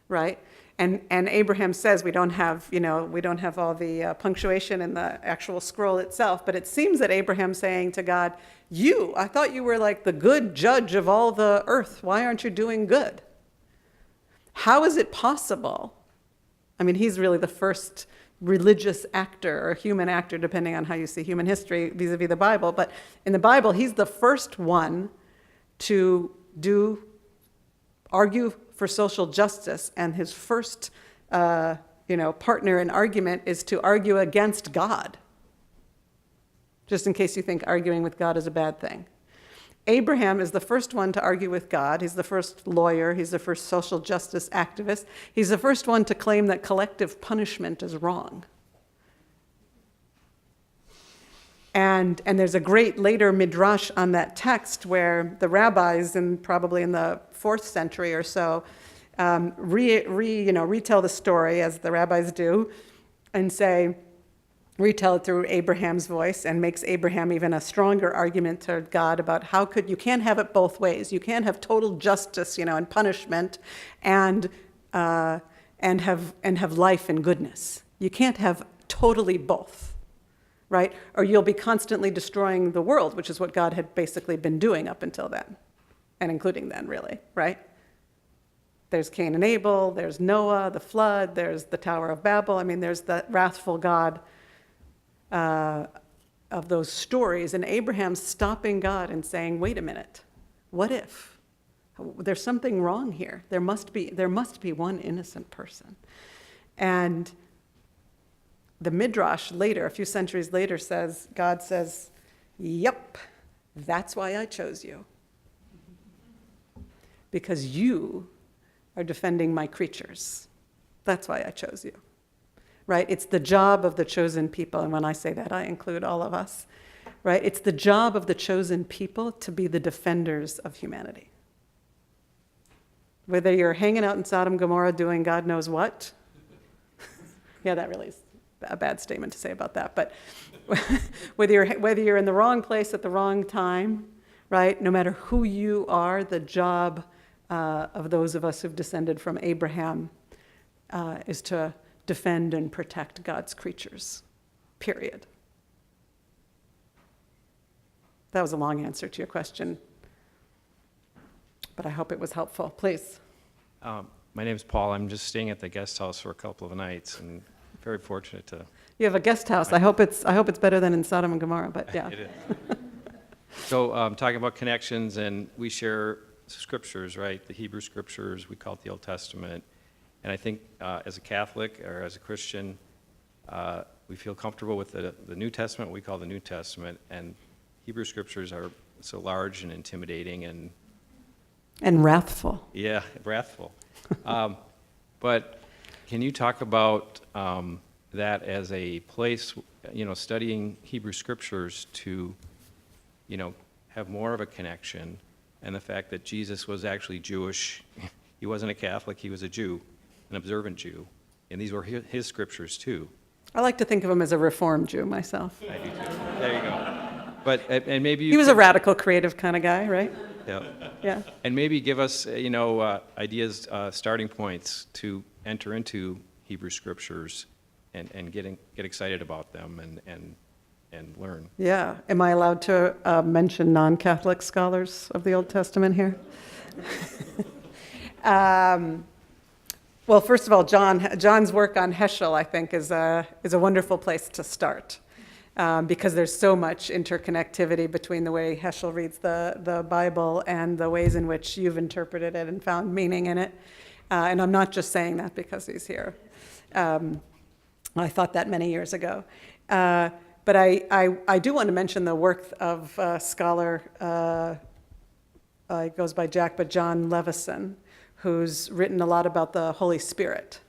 Speaker 2: right? And Abraham says we don't have all the punctuation in the actual scroll itself, but it seems that Abraham's saying to God, I thought you were like the good judge of all the earth. Why aren't you doing good? How is it possible? I mean, he's really the first religious actor or human actor, depending on how you see human history vis-a-vis the Bible. But in the Bible, he's the first one to argue for social justice, and his first, partner in argument is to argue against God. Just in case you think arguing with God is a bad thing. Abraham is the first one to argue with God. He's the first lawyer. He's the first social justice activist. He's the first one to claim that collective punishment is wrong. And there's a great later midrash on that text where the rabbis, probably in the 4th century or so, retell the story as the rabbis do, and retell it through Abraham's voice, and makes Abraham even a stronger argument to God about you can't have it both ways. You can't have total justice, and punishment, and have life and goodness. You can't have totally both. Right? Or you'll be constantly destroying the world, which is what God had basically been doing up until then, and including then, really, right? There's Cain and Abel, there's Noah, the flood, there's the Tower of Babel. I mean, there's the wrathful God of those stories, and Abraham stopping God and saying, wait a minute, what if? There's something wrong here. There must be one innocent person. And the Midrash later, a few centuries later, God says, yep, that's why I chose you. Because you are defending my creatures. That's why I chose you. Right? It's the job of the chosen people, and when I say that, I include all of us. Right? It's the job of the chosen people to be the defenders of humanity. Whether you're hanging out in Sodom and Gomorrah doing God knows what. Yeah, that really is a bad statement to say about that, but whether you're in the wrong place at the wrong time, right? No matter who you are, the job of those of us who've descended from Abraham is to defend and protect God's creatures, period. That was a long answer to your question, but I hope it was helpful. Please.
Speaker 6: My name is Paul. I'm just staying at the guest house for a couple of nights, and very fortunate to.
Speaker 2: You have a guest house. I hope it's better than in Sodom and Gomorrah, but yeah.
Speaker 6: It is. So talking about connections, and we share scriptures, right? The Hebrew scriptures, we call it the Old Testament. And I think as a Catholic or as a Christian, we feel comfortable with the New Testament, we call the New Testament, and Hebrew scriptures are so large and intimidating
Speaker 2: and wrathful.
Speaker 6: Yeah, wrathful. But can you talk about that as a place, studying Hebrew scriptures to, have more of a connection, and the fact that Jesus was actually Jewish. He wasn't a Catholic, he was a Jew, an observant Jew, and these were his scriptures too.
Speaker 2: I like to think of him as a Reformed Jew myself.
Speaker 6: I do too. There you go. But and maybe
Speaker 2: he was a radical, creative kind of guy, right?
Speaker 6: Yeah.
Speaker 2: Yeah.
Speaker 6: And maybe give us, ideas, starting points to enter into Hebrew scriptures and get excited about them and and learn.
Speaker 2: Yeah. Am I allowed to mention non-Catholic scholars of the Old Testament here? Well, first of all, John's work on Heschel, I think, is a wonderful place to start, because there's so much interconnectivity between the way Heschel reads the Bible and the ways in which you've interpreted it and found meaning in it. And I'm not just saying that because he's here. I thought that many years ago. But I do want to mention the work of a scholar, he goes by Jack, but John Levison, who's written a lot about the Holy Spirit.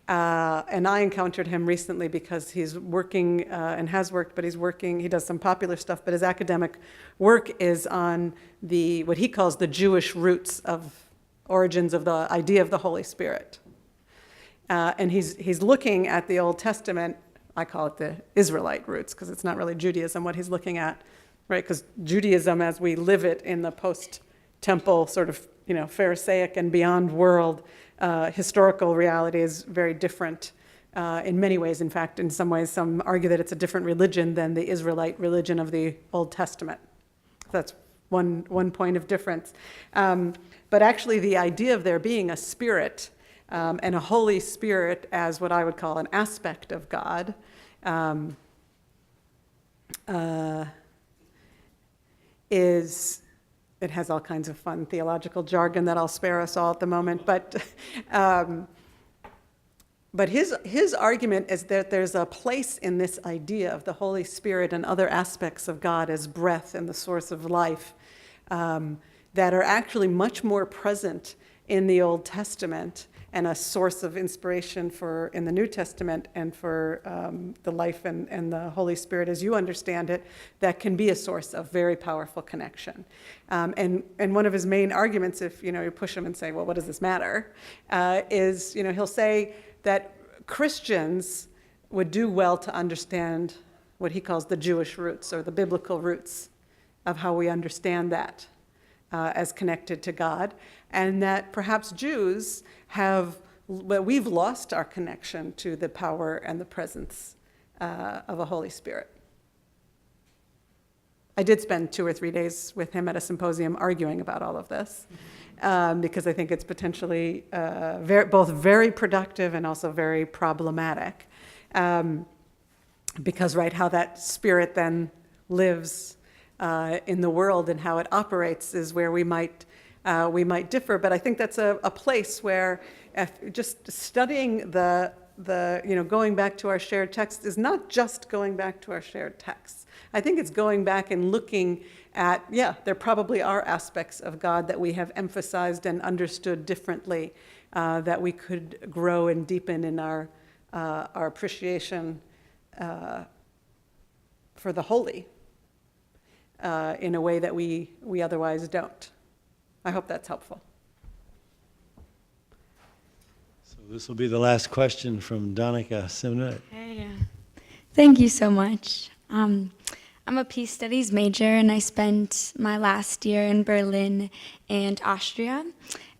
Speaker 2: And I encountered him recently because he's working, and has worked, but he does some popular stuff, but his academic work is on what he calls the Jewish origins of the idea of the Holy Spirit. And he's looking at the Old Testament. I call it the Israelite roots, because it's not really Judaism what he's looking at, right? Because Judaism, as we live it in the post-temple sort of, Pharisaic and beyond world, historical reality is very different in many ways. In fact, in some ways, some argue that it's a different religion than the Israelite religion of the Old Testament. That's one point of difference. But actually, the idea of there being a spirit and a Holy Spirit as what I would call an aspect of God it has all kinds of fun theological jargon that I'll spare us all at the moment, but his argument is that there's a place in this idea of the Holy Spirit and other aspects of God as breath and the source of life that are actually much more present in the Old Testament and a source of inspiration in the New Testament and for the life and the Holy Spirit as you understand it, that can be a source of very powerful connection. And one of his main arguments, if you push him and say, well, what does this matter, is he'll say that Christians would do well to understand what he calls the Jewish roots or the biblical roots of how we understand that as connected to God, and that perhaps Jews we've lost our connection to the power and the presence of a Holy Spirit. I did spend 2 or 3 days with him at a symposium arguing about all of this, because I think it's potentially both very productive and also very problematic. Because, right, how that spirit then lives in the world and how it operates is where we might differ. But I think that's a place where just studying going back to our shared text is not just going back to our shared texts. I think it's going back and looking at, there probably are aspects of God that we have emphasized and understood differently, that we could grow and deepen in our appreciation for the holy in a way that we otherwise don't. I hope that's helpful.
Speaker 1: So this will be the last question from Donica Simnett.
Speaker 7: Hey, thank you so much. I'm a peace studies major, and I spent my last year in Berlin and Austria.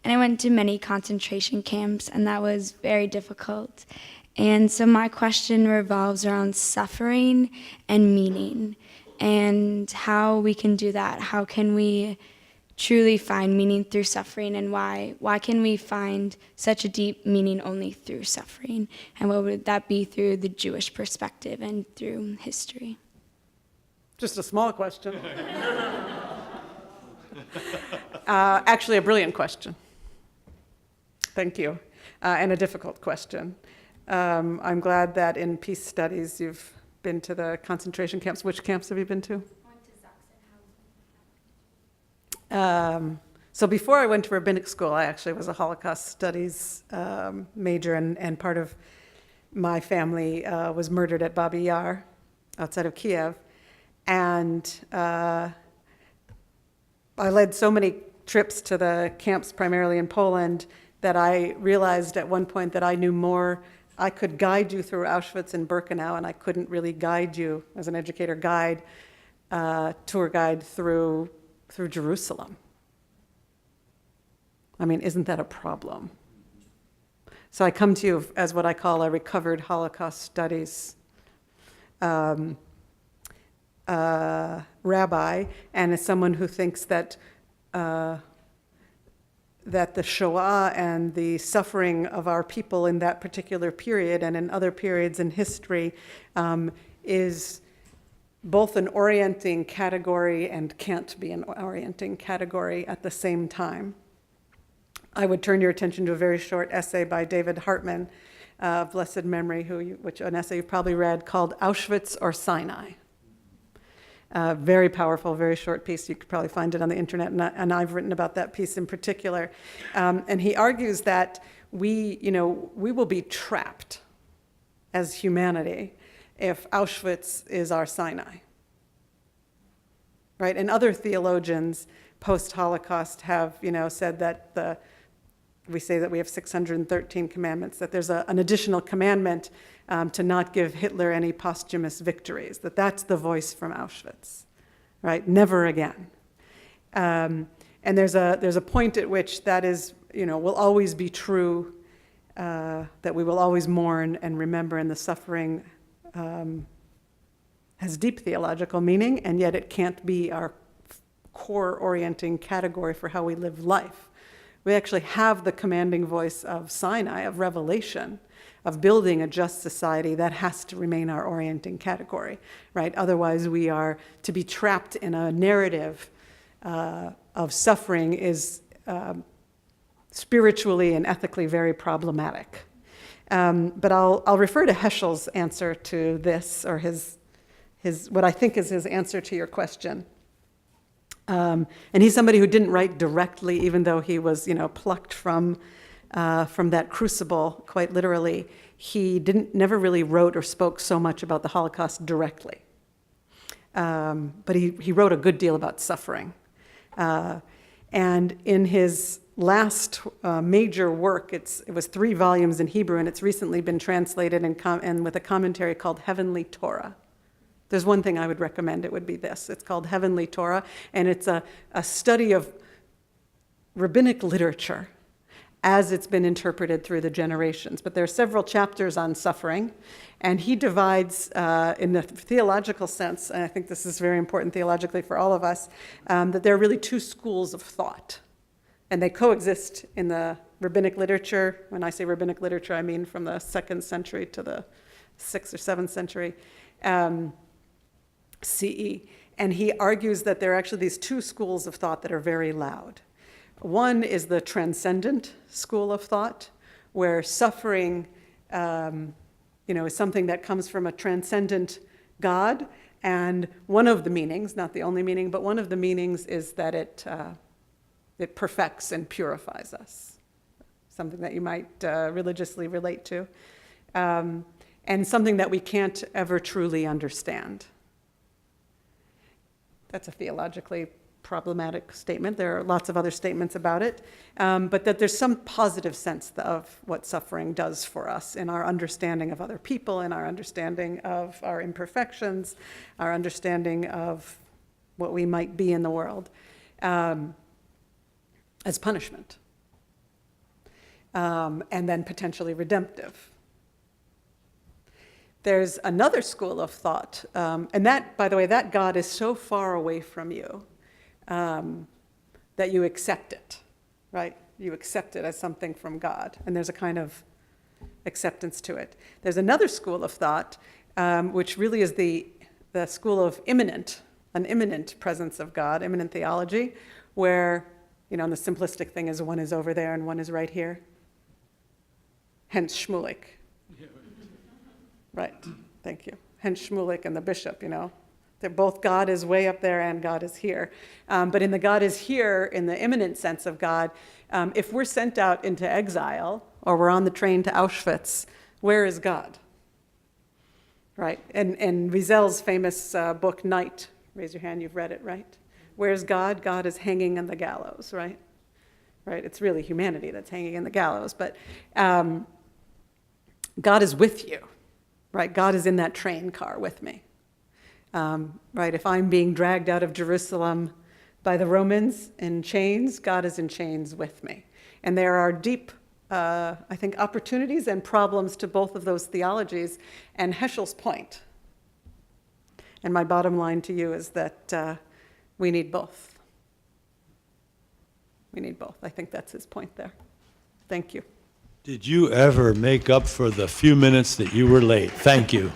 Speaker 7: And I went to many concentration camps, and that was very difficult. And so my question revolves around suffering and meaning, and how we can do that. How can we truly find meaning through suffering, and why can we find such a deep meaning only through suffering? And what would that be through the Jewish perspective and through history?
Speaker 2: Just a small question. Actually, a brilliant question. Thank you. And a difficult question. I'm glad that in peace studies you've been to the concentration camps. Which camps have you been to? So before I went to rabbinic school, I actually was a Holocaust studies major, and part of my family was murdered at Babi Yar, outside of Kiev. And I led so many trips to the camps, primarily in Poland, that I realized at one point that I knew more. I could guide you through Auschwitz and Birkenau, and I couldn't really guide you as an educator tour guide through Jerusalem. I mean, isn't that a problem? So I come to you as what I call a recovered Holocaust studies rabbi and as someone who thinks that that the Shoah and the suffering of our people in that particular period and in other periods in history is both an orienting category and can't be an orienting category at the same time. I would turn your attention to a very short essay by David Hartman, of blessed memory, which an essay you've probably read, called Auschwitz or Sinai. Very powerful, very short piece. You could probably find it on the internet, and I've written about that piece in particular. And he argues that we will be trapped as humanity if Auschwitz is our Sinai, right? And other theologians post-Holocaust have, said that we say that we have 613 commandments, that there's an additional commandment to not give Hitler any posthumous victories, that's the voice from Auschwitz, right? Never again. And there's a point at which that is, will always be true, that we will always mourn and remember, and the suffering has deep theological meaning, and yet it can't be our core orienting category for how we live life. We actually have the commanding voice of Sinai, of revelation, of building a just society. That has to remain our orienting category, right? Otherwise, we are to be trapped in a narrative of suffering is spiritually and ethically very problematic. But I'll refer to Heschel's answer to this, or his what I think is his answer to your question. And he's somebody who didn't write directly, even though he was, plucked from that crucible, quite literally. He never really wrote or spoke so much about the Holocaust directly. But he wrote a good deal about suffering. And in his last major work, it was 3 volumes in Hebrew, and it's recently been translated and with a commentary called Heavenly Torah. There's one thing I would recommend, it would be this. It's called Heavenly Torah, and it's a study of rabbinic literature as it's been interpreted through the generations. But there are several chapters on suffering, and he divides, in the theological sense, and I think this is very important theologically for all of us, that there are really 2 schools of thought, and they coexist in the rabbinic literature. When I say rabbinic literature, I mean from the 2nd century to the 6th or 7th century. CE, and he argues that there are actually these 2 schools of thought that are very loud. One is the transcendent school of thought, where suffering, is something that comes from a transcendent God, and one of the meanings, not the only meaning, but one of the meanings is that it perfects and purifies us, something that you might religiously relate to, and something that we can't ever truly understand. That's a theologically problematic statement. There are lots of other statements about it, but that there's some positive sense of what suffering does for us in our understanding of other people, in our understanding of our imperfections, our understanding of what we might be in the world, as punishment, and then potentially redemptive. There's another school of thought, and that, by the way, that God is so far away from you that you accept it, right? You accept it as something from God, and there's a kind of acceptance to it. There's another school of thought, which really is the school of an imminent presence of God, imminent theology, where, the simplistic thing is one is over there and one is right here. Hence Shmulik. Right, thank you. Hence Shmulik and the bishop, They're both God is way up there and God is here. But in the God is here, in the imminent sense of God, if we're sent out into exile or we're on the train to Auschwitz, where is God? Right, and Wiesel's famous book, Night, raise your hand, you've read it, right? Where's God? God is hanging on the gallows, right? Right, it's really humanity that's hanging in the gallows, but God is with you. Right, God is in that train car with me. Right, if I'm being dragged out of Jerusalem by the Romans in chains, God is in chains with me. And there are deep, I think, opportunities and problems to both of those theologies. And Heschel's point And my bottom line to you is that we need both. We need both. I think that's his point there. Thank you.
Speaker 1: Did you ever make up for the few minutes that you were late? Thank you.